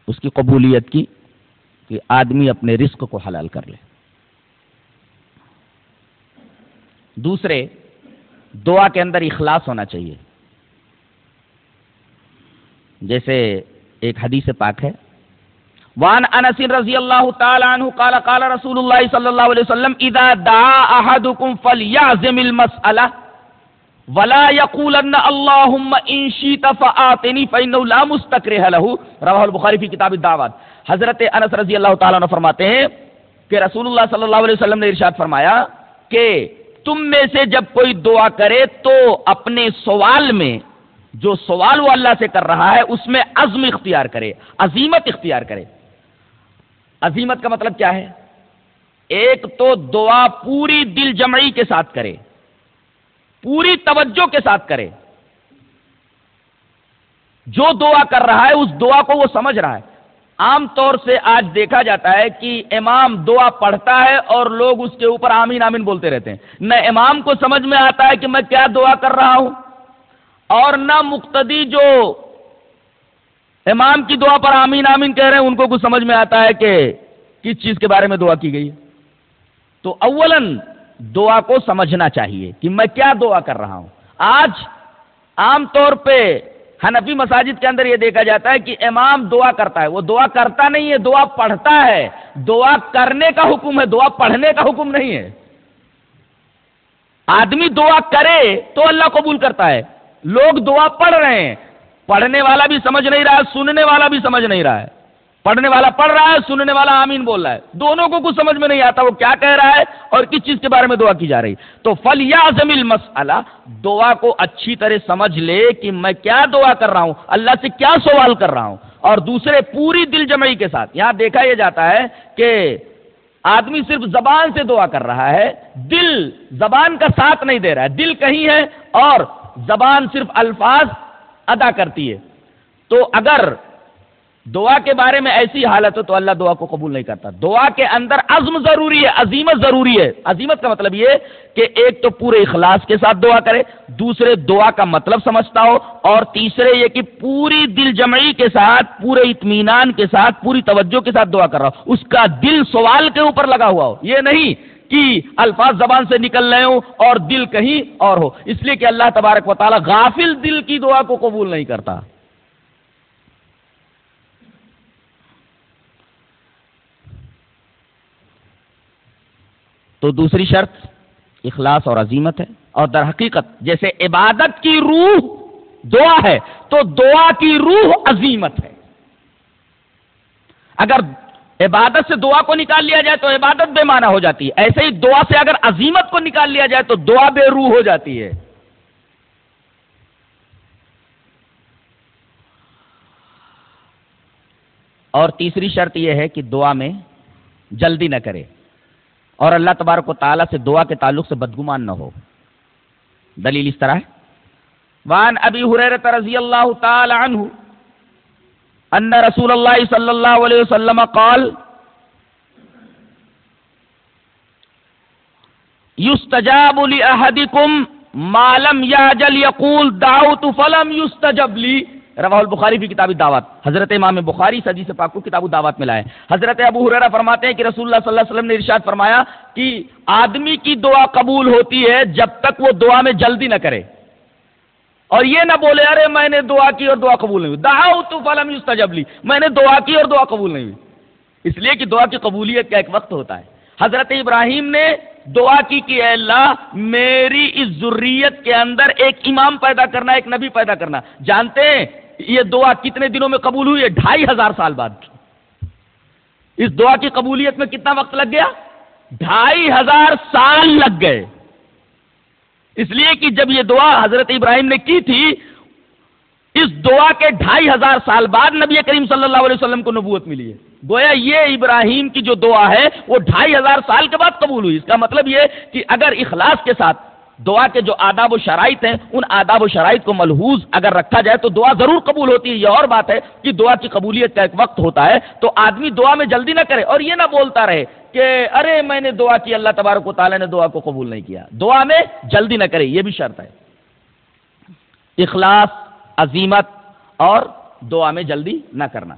اس کی قبولیت کی کہ آدمی اپنے رزق کو حلال کر لے۔ دوسرے، دعا کے اندر اخلاص ہونا چاہیے۔ جیسے ایک حدیث پاک ہے، وعن انس رضی اللہ تعالی عنہ قال قال رسول اللہ صلی اللہ علیہ وسلم اذا دعا احدکم فلیعزم المسألہ ولا يقولن اللهم ان شئت فآتنی فإنه لا مستکرہ له، رواہ البخاری فی کتاب الدعوات۔ حضرت انس رضی اللہ تعالیٰ عنہ فرماتے ہیں کہ رسول اللہ صلی اللہ علیہ وسلم نے ارشاد فرمایا کہ تم میں سے جب کوئی دعا کرے تو اپنے سوال میں، جو سوال وہ اللہ سے کر رہا ہے، اس میں عزم اختیار کرے، عزیمت اختیار کرے۔ عزیمت کا مطلب کیا ہے؟ ایک تو دعا پوری دل جمعی کے ساتھ کرے، پوری توجہ کے ساتھ کرے، جو دعا کر رہا ہے اس دعا کو وہ سمجھ رہا ہے۔ عام طور سے آج دیکھا جاتا ہے کہ امام دعا پڑھتا ہے اور لوگ اس کے اوپر آمین آمین بولتے رہتے ہیں، نہ امام کو سمجھ میں آتا ہے کہ میں کیا دعا کر رہا ہوں، اور نہ مقتدی جو امام کی دعا پر آمین آمین کہہ رہے ہیں ان کو کچھ سمجھ میں آتا ہے کہ کس چیز کے بارے میں دعا کی گئی ہے۔ تو اولاً دعا کو سمجھنا چاہیے کہ میں کیا دعا کر رہا ہوں۔ آج عام طور پہ حنفی مساجد کے اندر یہ دیکھا جاتا ہے کہ امام دعا کرتا ہے، وہ دعا کرتا نہیں ہے، دعا پڑھتا ہے۔ دعا کرنے کا حکم ہے، دعا پڑھنے کا حکم نہیں ہے۔ آدمی دعا کرے تو اللہ قبول کرتا ہے۔ لوگ دعا پڑھ رہے ہیں، پڑھنے والا بھی سمجھ نہیں رہا ہے، سننے والا بھی سمجھ نہیں رہا ہے۔ پڑھنے والا پڑھ رہا ہے، سننے والا آمین بول رہا ہے، دونوں کو کچھ سمجھ میں نہیں آتا وہ کیا کہہ رہا ہے اور کس چیز کے بارے میں دعا کی جا رہی۔ تو فلیعزم المسئلہ، دعا کو اچھی طرح سمجھ لے کہ میں کیا دعا کر رہا ہوں، اللہ سے کیا سوال کر رہا ہوں، اور دوسرے پوری دل جمعی کے ساتھ۔ یہاں دیکھا یہ جاتا ہے کہ آدمی صرف زبان سے دعا کر رہا ہے، دل زبان کا ساتھ نہیں دے رہا ہے، دل کہیں ہے اور زبان صرف الفاظ ادا کرتی ہے۔ تو اگر دعا کے بارے میں ایسی حالت ہو تو اللہ دعا کو قبول نہیں کرتا۔ دعا کے اندر عزم ضروری ہے، عزیمت ضروری ہے۔ عزیمت کا مطلب یہ کہ ایک تو پورے اخلاص کے ساتھ دعا کرے، دوسرے دعا کا مطلب سمجھتا ہو، اور تیسرے یہ کہ پوری دل جمعی کے ساتھ، پورے اطمینان کے ساتھ، پوری توجہ کے ساتھ دعا کر رہا ہو، اس کا دل سوال کے اوپر لگا ہوا ہو۔ یہ نہیں کہ الفاظ زبان سے نکل رہے ہوں اور دل کہیں اور ہو، اس لیے کہ اللہ تبارک و تعالی غافل دل کی دعا کو قبول نہیں کرتا۔ تو دوسری شرط اخلاص اور عزیمت ہے، اور در حقیقت جیسے عبادت کی روح دعا ہے تو دعا کی روح عزیمت ہے۔ اگر عبادت سے دعا کو نکال لیا جائے تو عبادت بے معنی ہو جاتی ہے، ایسے ہی دعا سے اگر عزیمت کو نکال لیا جائے تو دعا بے روح ہو جاتی ہے۔ اور تیسری شرط یہ ہے کہ دعا میں جلدی نہ کرے، اور اللہ تبارک و تعالیٰ سے دعا کے تعلق سے بدگمان نہ ہو۔ دلیل اس طرح ہے، وعن ابی ہریرہ رضی اللہ تعالی عنہ ان رسول اللہ صلی اللہ علیہ وسلم قال یستجاب لأحدکم ما لم یعجل یقول دعوت فلم یستجب لی، رواہ البخاری فی کتاب الدعوات۔ حضرت امام بخاری اس حدیث پاک کو کتاب الدعوات میں لائے۔ حضرت ابو ہریرہ فرماتے ہیں کہ رسول اللہ صلی اللہ علیہ وسلم نے ارشاد فرمایا کہ آدمی کی دعا قبول ہوتی ہے جب تک وہ دعا میں جلدی نہ کرے، اور یہ نہ بولے ارے میں نے دعا کی اور دعا قبول نہیں ہوئی، دعوت فلم یستجب لی، میں نے دعا کی اور دعا قبول نہیں ہوئی۔ اس لیے کہ دعا کی قبولیت کا ایک وقت ہوتا ہے۔ حضرت ابراہیم نے دعا کی کہ اے اللہ میری اس ذریت کے اندر ایک امام پیدا کرنا، ایک نبی پیدا کرنا۔ جانتے ہیں یہ دعا کتنے دنوں میں قبول ہوئی ہے؟ 2500 سال بعد۔ اس دعا کی قبولیت میں کتنا وقت لگ گیا؟ 2500 سال لگ گئے۔ اس لیے کہ جب یہ دعا حضرت ابراہیم نے کی تھی، اس دعا کے 2500 سال بعد نبی کریم صلی اللہ علیہ وسلم کو نبوت ملی ہے۔ گویا یہ ابراہیم کی جو دعا ہے وہ 2500 سال کے بعد قبول ہوئی۔ اس کا مطلب یہ کہ اگر اخلاص کے ساتھ دعا کے جو آداب و شرائط ہیں، ان آداب و شرائط کو ملحوظ اگر رکھا جائے تو دعا ضرور قبول ہوتی ہے۔ یہ اور بات ہے کہ دعا کی قبولیت کا ایک وقت ہوتا ہے، تو آدمی دعا میں جلدی نہ کرے اور یہ نہ بولتا رہے کہ ارے میں نے دعا کی، اللہ تبارک و تعالیٰ نے دعا کو قبول نہیں کیا۔ دعا میں جلدی نہ کرے، یہ بھی شرط ہے۔ اخلاص، عزیمت اور دعا میں جلدی نہ کرنا۔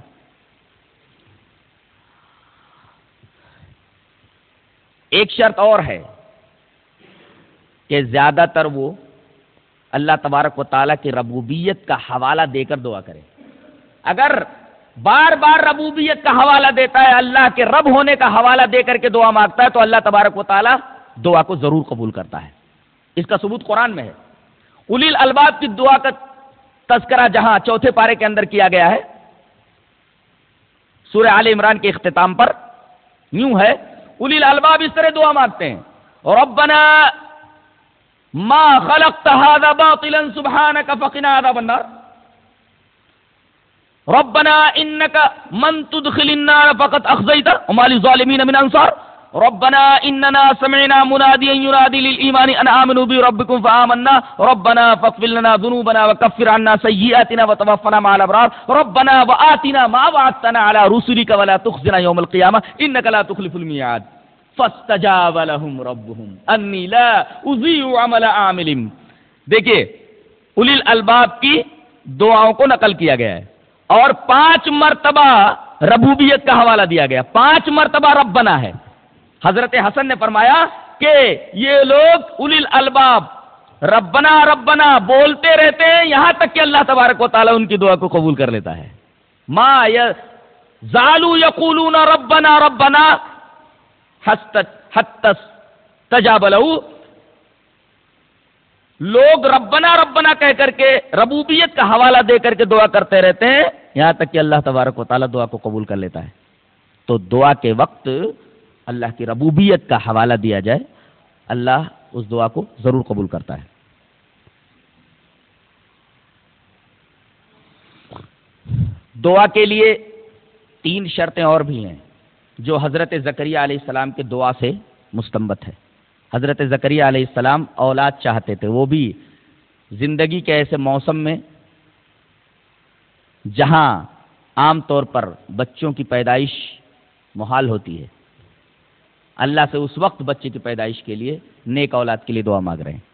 ایک شرط اور ہے کہ زیادہ تر وہ اللہ تبارک و تعالیٰ کی ربوبیت کا حوالہ دے کر دعا کرے. اگر بار بار ربوبیت کا حوالہ دیتا ہے، اللہ کے رب ہونے کا حوالہ دے کر کے دعا مانگتا ہے، تو اللہ تبارک و تعالیٰ دعا کو ضرور قبول کرتا ہے. اس کا ثبوت قرآن میں ہے. اولی الالباب کی دعا کا تذکرہ جہاں چوتھے پارے کے اندر کیا گیا ہے، سورہ آل عمران کے اختتام پر یوں ہے، اولی الالباب اس طرح دعا مانگتے ہیں، ربنا ما خلقت هذا باطلا سبحانك فقنا عذاب النار، ربنا انك من تدخل النار فقد اخزيته وما للظالمين من انصار، ربنا اننا سمعنا مناديا ينادي للايمان ان امنوا بربكم فآمنا، ربنا فاغفر لنا ذنوبنا وكفر عنا سيئاتنا وتوفنا مع الابرار، ربنا وآتنا ما وعدتنا على رسلك ولا تخزنا يوم القيامة انك لا تخلف الميعاد، فاستجاب لهم ربهم انی لا اضيع عمل عامل. دیکھیے اولی الالباب کی دعاؤں کو نقل کیا گیا ہے اور 5 مرتبہ ربوبیت کا حوالہ دیا گیا، 5 مرتبہ ربنا ہے. حضرت حسن نے فرمایا کہ یہ لوگ اولی الالباب ربنا ربنا بولتے رہتے ہیں یہاں تک کہ اللہ تبارک و تعالیٰ ان کی دعا کو قبول کر لیتا ہے. ما زالوا یقولون ربنا ربنا حتی استجاب له، لوگ ربنا ربنا کہہ کر کے ربوبیت کا حوالہ دے کر کے دعا کرتے رہتے ہیں یہاں تک کہ اللہ تبارک و تعالیٰ دعا کو قبول کر لیتا ہے. تو دعا کے وقت اللہ کی ربوبیت کا حوالہ دیا جائے، اللہ اس دعا کو ضرور قبول کرتا ہے. دعا کے لیے 3 شرطیں اور بھی ہیں جو حضرت زکریا علیہ السلام کے دعا سے مستنبت ہے. حضرت زکریا علیہ السلام اولاد چاہتے تھے، وہ بھی زندگی کے ایسے موسم میں جہاں عام طور پر بچوں کی پیدائش محال ہوتی ہے. اللہ سے اس وقت بچے کی پیدائش کے لیے، نیک اولاد کے لیے دعا مانگ رہے ہیں.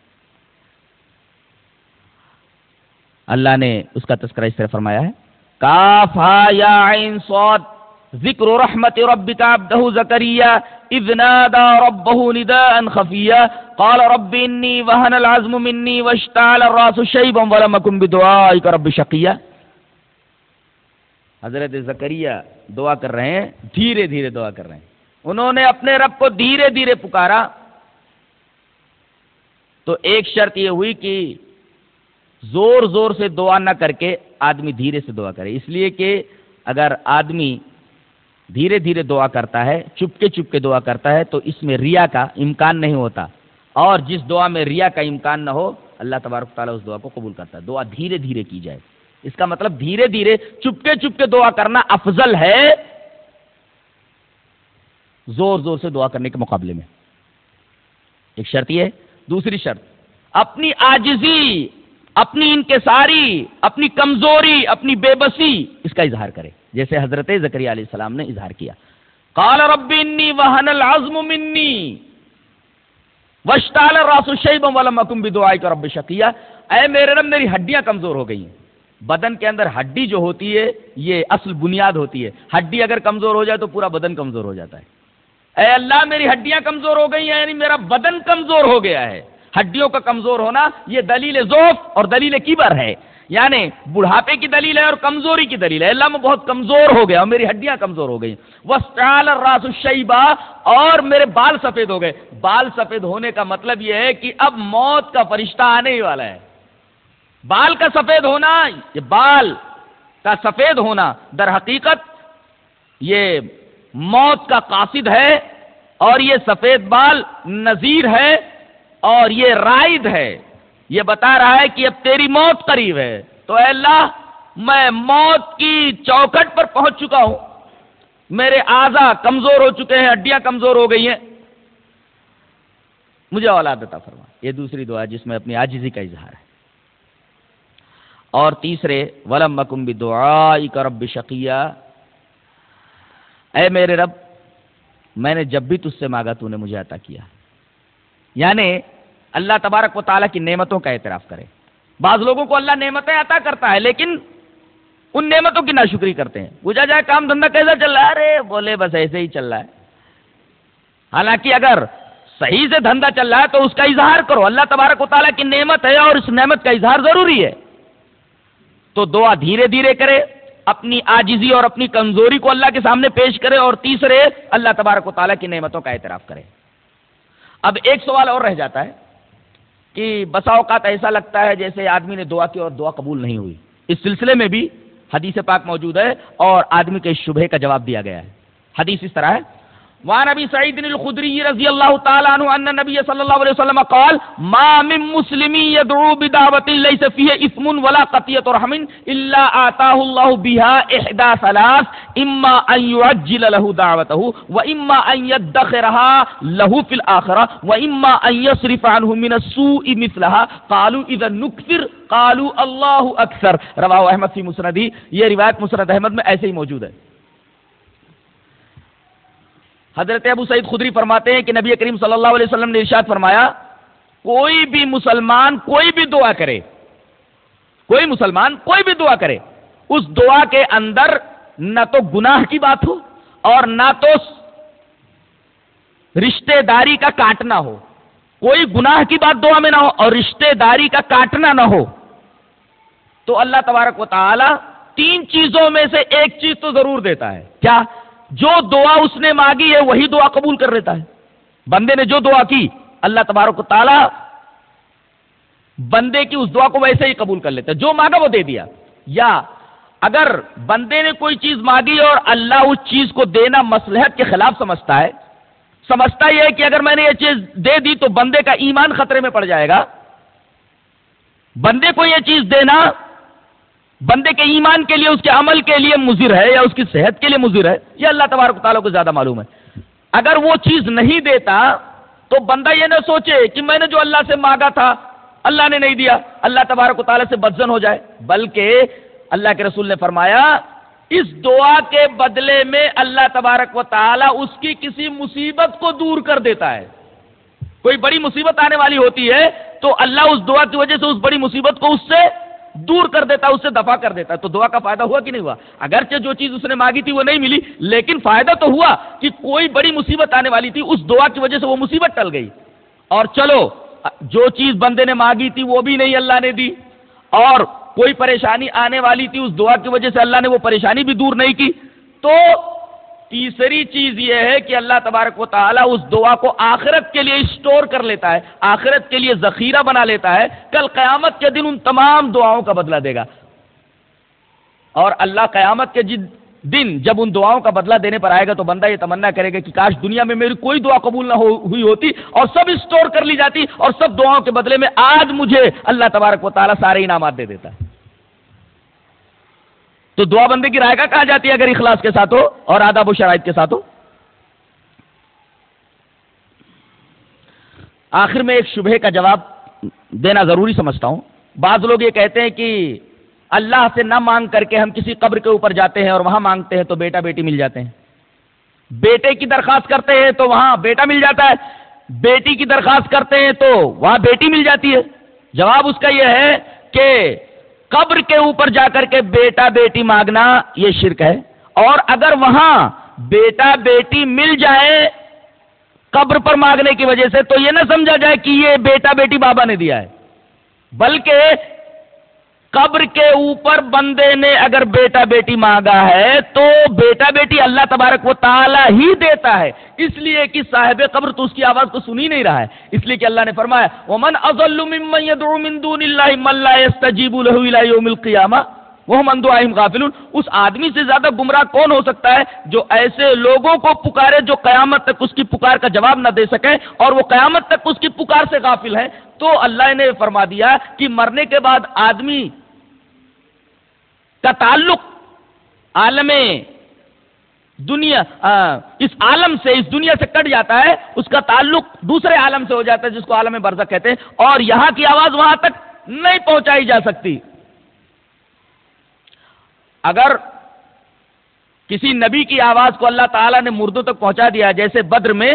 اللہ نے اس کا تذکرہ اس طرح فرمایا ہے، کاف ہا یا عین صاد ذکر رحمت ربک عبدہ زکریا اذ نادى ربه نداء خفيا قال رب انی وهن العظم مني واشتعل الراس شيبا ولم أكن بدعائك رب شقيا. حضرت زکریا دعا کر رہے ہیں، دھیرے دھیرے دعا کر رہے ہیں. انہوں نے اپنے رب کو دھیرے دھیرے پکارا. تو ایک شرط یہ ہوئی کہ زور زور سے دعا نہ کر کے آدمی دھیرے سے دعا کرے، اس لیے کہ اگر آدمی دھیرے دھیرے دعا کرتا ہے، چپ کے دعا کرتا ہے، تو اس میں ریا کا امکان نہیں ہوتا، اور جس دعا میں ریا کا امکان نہ ہو اللہ تبارک تعالیٰ اس دعا کو قبول کرتا ہے. دعا دھیرے دھیرے کی جائے، اس کا مطلب دھیرے دھیرے چپ کے دعا کرنا افضل ہے زور زور سے دعا کرنے کے مقابلے میں. ایک شرط یہ ہے. دوسری شرط، اپنی عاجزی، اپنی انکساری، اپنی کمزوری، اپنی بے بسی، اس کا اظہار کرے، جیسے حضرت زکریا علیہ السلام نے اظہار کیا. قال رب انی وہن العظم منی واشتعل الراس شیبا ولم اکن بدعائک رب شقیا. اے میرے رب، میری ہڈیاں کمزور ہو گئی ہیں. بدن کے اندر ہڈی جو ہوتی ہے یہ اصل بنیاد ہوتی ہے. ہڈی اگر کمزور ہو جائے تو پورا بدن کمزور ہو جاتا ہے. اے اللہ، میری ہڈیاں کمزور ہو گئی ہیں، یعنی میرا بدن کمزور ہو گیا ہے. ہڈیوں کا کمزور ہونا یہ دلیل ضعف اور دلیل کبر ہے، یعنی بڑھاپے کی دلیل ہے اور کمزوری کی دلیل ہے. اللہ میں بہت کمزور ہو گیا اور میری ہڈیاں کمزور ہو گئی. وَاسْتَعَالَ الرَّاسُ شَيْبًا، اور میرے بال سفید ہو گئے. بال سفید ہونے کا مطلب یہ ہے کہ اب موت کا فرشتہ آنے ہی والا ہے. بال کا سفید ہونا، یہ بال کا سفید ہونا در حقیقت یہ موت کا قاصد ہے، اور یہ سفید بال نذیر ہے اور یہ رائد ہے، یہ بتا رہا ہے کہ اب تیری موت قریب ہے. تو اے اللہ، میں موت کی چوکھٹ پر پہنچ چکا ہوں، میرے اعضاء کمزور ہو چکے ہیں، ہڈیاں کمزور ہو گئی ہیں، مجھے اولاد عطا فرما. یہ دوسری دعا جس میں اپنی عاجزی کا اظہار ہے. اور تیسرے، وَلَمْ أَكُنْ بِدُعَائِكَ رَبِّ شَقِيًّا، اے میرے رب، میں نے جب بھی تجھ سے مانگا تو نے مجھے عطا کیا. یعنی اللہ تبارک و تعالیٰ کی نعمتوں کا اعتراف کرے. بعض لوگوں کو اللہ نعمتیں عطا کرتا ہے لیکن ان نعمتوں کی ناشکری کرتے ہیں. پوچھا جائے کام دھندا کیسا چل رہا ہے؟ ارے بولے بس ایسے ہی چل رہا ہے. حالانکہ اگر صحیح سے دھندا چل رہا ہے تو اس کا اظہار کرو، اللہ تبارک و تعالیٰ کی نعمت ہے اور اس نعمت کا اظہار ضروری ہے. تو دعا دھیرے دھیرے کرے، اپنی عاجزی اور اپنی کمزوری کو اللہ کے سامنے پیش کرے، اور تیسرے اللہ تبارک و تعالیٰ کی نعمتوں کا اعتراف کرے. اب ایک سوال اور رہ جاتا ہے کہ بسا اوقات ایسا لگتا ہے جیسے آدمی نے دعا کی اور دعا قبول نہیں ہوئی. اس سلسلے میں بھی حدیث پاک موجود ہے اور آدمی کے شبہے کا جواب دیا گیا ہے. حدیث اس طرح ہے، وعن ابی سعید الخدری رضی اللہ تعالی عنہ ان النبی صلی اللہ علیہ وسلم قال ما من مسلم يدعو بدعوة ليس فيها اثم ولا قطيعة رحم الا آتاه الله بها احدى ثلاث اما ان يعجل له دعوته واما ان يدخرها له في الاخرة واما ان يصرف عنه من السوء مثلها قالوا اذا نكثر قالوا الله اکثر. رواه احمد فی مسندی. یہ روایت مسند احمد میں ایسے ہی موجود ہے. حضرت ابو سعید خدری فرماتے ہیں کہ نبی کریم صلی اللہ علیہ وسلم نے ارشاد فرمایا، کوئی بھی مسلمان کوئی بھی دعا کرے، کوئی مسلمان کوئی بھی دعا کرے، اس دعا کے اندر نہ تو گناہ کی بات ہو اور نہ تو رشتہ داری کا کاٹنا ہو. کوئی گناہ کی بات دعا میں نہ ہو اور رشتہ داری کا کاٹنا نہ ہو، تو اللہ تبارک و تعالی تین چیزوں میں سے ایک چیز تو ضرور دیتا ہے. کیا؟ جو دعا اس نے مانگی ہے وہی دعا قبول کر لیتا ہے. بندے نے جو دعا کی اللہ تبارک و تعالی بندے کی اس دعا کو ویسے ہی قبول کر لیتا ہے، جو مانگا وہ دے دیا. یا اگر بندے نے کوئی چیز مانگی اور اللہ اس چیز کو دینا مصلحت کے خلاف سمجھتا یہ ہے کہ اگر میں نے یہ چیز دے دی تو بندے کا ایمان خطرے میں پڑ جائے گا، بندے کو یہ چیز دینا بندے کے ایمان کے لیے، اس کے عمل کے لیے مضر ہے یا اس کی صحت کے لیے مضر ہے، یہ اللہ تبارک و تعالیٰ کو زیادہ معلوم ہے. اگر وہ چیز نہیں دیتا تو بندہ یہ نہ سوچے کہ میں نے جو اللہ سے مانگا تھا اللہ نے نہیں دیا، اللہ تبارک و تعالیٰ سے بدظن ہو جائے. بلکہ اللہ کے رسول نے فرمایا اس دعا کے بدلے میں اللہ تبارک و تعالیٰ اس کی کسی مصیبت کو دور کر دیتا ہے. کوئی بڑی مصیبت آنے والی ہوتی ہے تو اللہ اس دعا کی وجہ سے اس بڑی مصیبت کو اس سے دور کر دیتا ہے، اس سے دفع کر دیتا ہے. تو دعا کا فائدہ ہوا کہ نہیں ہوا؟ اگرچہ جو چیز اس نے مانگی تھی وہ نہیں ملی، لیکن فائدہ تو ہوا کہ کوئی بڑی مصیبت آنے والی تھی، اس دعا کی وجہ سے وہ مصیبت ٹل گئی. اور چلو جو چیز بندے نے مانگی تھی وہ بھی نہیں اللہ نے دی، اور کوئی پریشانی آنے والی تھی اس دعا کی وجہ سے اللہ نے وہ پریشانی بھی دور نہیں کی. تو تیسری چیز یہ ہے کہ اللہ تبارک و تعالیٰ اس دعا کو آخرت کے لیے اسٹور کر لیتا ہے، آخرت کے لیے ذخیرہ بنا لیتا ہے. کل قیامت کے دن ان تمام دعاؤں کا بدلہ دے گا. اور اللہ قیامت کے دن جب ان دعاؤں کا بدلہ دینے پر آئے گا تو بندہ یہ تمنا کرے گا کہ کاش دنیا میں میری کوئی دعا قبول نہ ہوئی ہوتی اور سب اسٹور کر لی جاتی اور سب دعاؤں کے بدلے میں آج مجھے اللہ تبارک و تعالیٰ سارے انعامات دے دیتا. تو دعا بندے کی رائے کا کہا جاتی ہے اگر اخلاص کے ساتھ ہو اور آداب و شرائط کے ساتھ ہو. آخر میں ایک شبہے کا جواب دینا ضروری سمجھتا ہوں. بعض لوگ یہ کہتے ہیں کہ اللہ سے نہ مانگ کر کے ہم کسی قبر کے اوپر جاتے ہیں اور وہاں مانگتے ہیں تو بیٹا بیٹی مل جاتے ہیں. بیٹے کی درخواست کرتے ہیں تو وہاں بیٹا مل جاتا ہے، بیٹی کی درخواست کرتے ہیں تو وہاں بیٹی مل جاتی ہے. جواب اس کا یہ ہے کہ قبر کے اوپر جا کر کے بیٹا بیٹی مانگنا یہ شرک ہے. اور اگر وہاں بیٹا بیٹی مل جائے قبر پر مانگنے کی وجہ سے تو یہ نہ سمجھا جائے کہ یہ بیٹا بیٹی بابا نے دیا ہے، بلکہ قبر کے اوپر بندے نے اگر بیٹا بیٹی مانگا ہے تو بیٹا بیٹی اللہ تبارک و تعالی ہی دیتا ہے، اس لیے کہ صاحب قبر تو اس کی آواز کو سن ہی نہیں رہا ہے. اس لیے کہ اللہ نے فرمایا وَمَنْ أَضَلُّ مِمَّنْ يَدْعُو مِن دُونِ اللَّهِ مَن لَّا يَسْتَجِيبُ لَهُ إِلَىٰ يَوْمِ الْقِيَامَةِ وَهُمْ عَن دُعَائِهِمْ غَافِلُونَ. اس آدمی سے زیادہ گمراہ کون ہو سکتا ہے جو ایسے لوگوں کو پکارے جو قیامت تک اس کی پکار کا جواب نہ دے سکیں اور وہ قیامت تک اس کی پکار سے غافل ہیں. تو اللہ نے فرما دیا کہ مرنے کے بعد آدمی کا تعلق عالم دنیا اس عالم سے اس دنیا سے کٹ جاتا ہے، اس کا تعلق دوسرے عالم سے ہو جاتا ہے جس کو عالم برزخ کہتے ہیں، اور یہاں کی آواز وہاں تک نہیں پہنچائی جا سکتی. اگر کسی نبی کی آواز کو اللہ تعالیٰ نے مردوں تک پہنچا دیا، جیسے بدر میں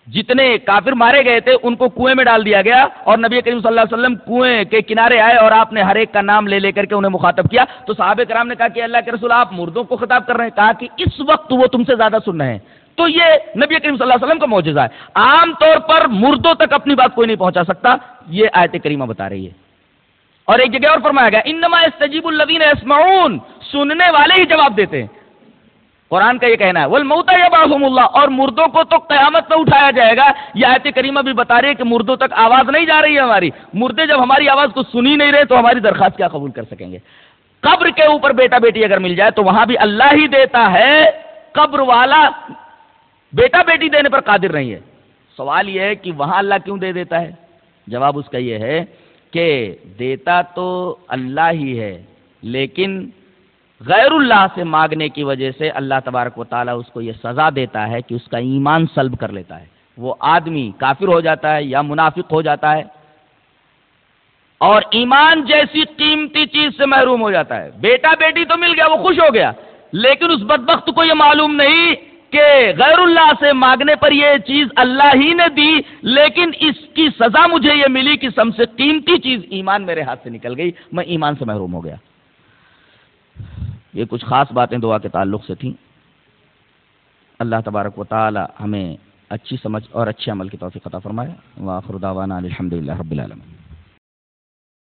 جتنے کافر مارے گئے تھے ان کو کنویں میں ڈال دیا گیا اور نبی کریم صلی اللہ علیہ وسلم کنویں کے کنارے آئے اور آپ نے ہر ایک کا نام لے لے کر کے انہیں مخاطب کیا، تو صحابہ کرام نے کہا کہ اللہ کے رسول آپ مردوں کو خطاب کر رہے ہیں. کہا کہ اس وقت وہ تم سے زیادہ سن رہے ہیں، تو یہ نبی کریم صلی اللہ علیہ وسلم کا معجزہ ہے. عام طور پر مردوں تک اپنی بات کوئی نہیں پہنچا سکتا، یہ آیت کریمہ بتا رہی ہے. اور ایک جگہ اور فرمایا گیا انما یستجیب الذین یسمعون، سننے والے ہی جواب دیتے ہیں. قرآن کا یہ کہنا ہے والموتى یبعثھم اللہ، اور مردوں کو تو قیامت میں اٹھایا جائے گا. یہ آیت کریمہ بھی بتا رہی ہے کہ مردوں تک آواز نہیں جا رہی ہے ہماری. مردے جب ہماری آواز کو سنی نہیں رہے تو ہماری درخواست کیا قبول کر سکیں گے؟ قبر کے اوپر بیٹا بیٹی اگر مل جائے تو وہاں بھی اللہ ہی دیتا ہے، قبر والا بیٹا بیٹی دینے پر قادر نہیں ہے. سوال یہ ہے کہ وہاں اللہ کیوں دے دیتا ہے؟ جواب اس کا یہ ہے کہ دیتا تو اللہ ہی ہے، لیکن غیر اللہ سے مانگنے کی وجہ سے اللہ تبارک و تعالیٰ اس کو یہ سزا دیتا ہے کہ اس کا ایمان سلب کر لیتا ہے. وہ آدمی کافر ہو جاتا ہے یا منافق ہو جاتا ہے اور ایمان جیسی قیمتی چیز سے محروم ہو جاتا ہے. بیٹا بیٹی تو مل گیا، وہ خوش ہو گیا، لیکن اس بدبخت کو یہ معلوم نہیں کہ غیر اللہ سے مانگنے پر یہ چیز اللہ ہی نے دی، لیکن اس کی سزا مجھے یہ ملی کہ سب سے قیمتی چیز ایمان میرے ہاتھ سے نکل گئی، میں ایمان سے محروم ہو گیا. یہ کچھ خاص باتیں دعا کے تعلق سے تھیں. اللہ تبارک و تعالی ہمیں اچھی سمجھ اور اچھے عمل کی توفیق عطا فرمائے. وآخر دعوانا الحمدللہ رب العالمین.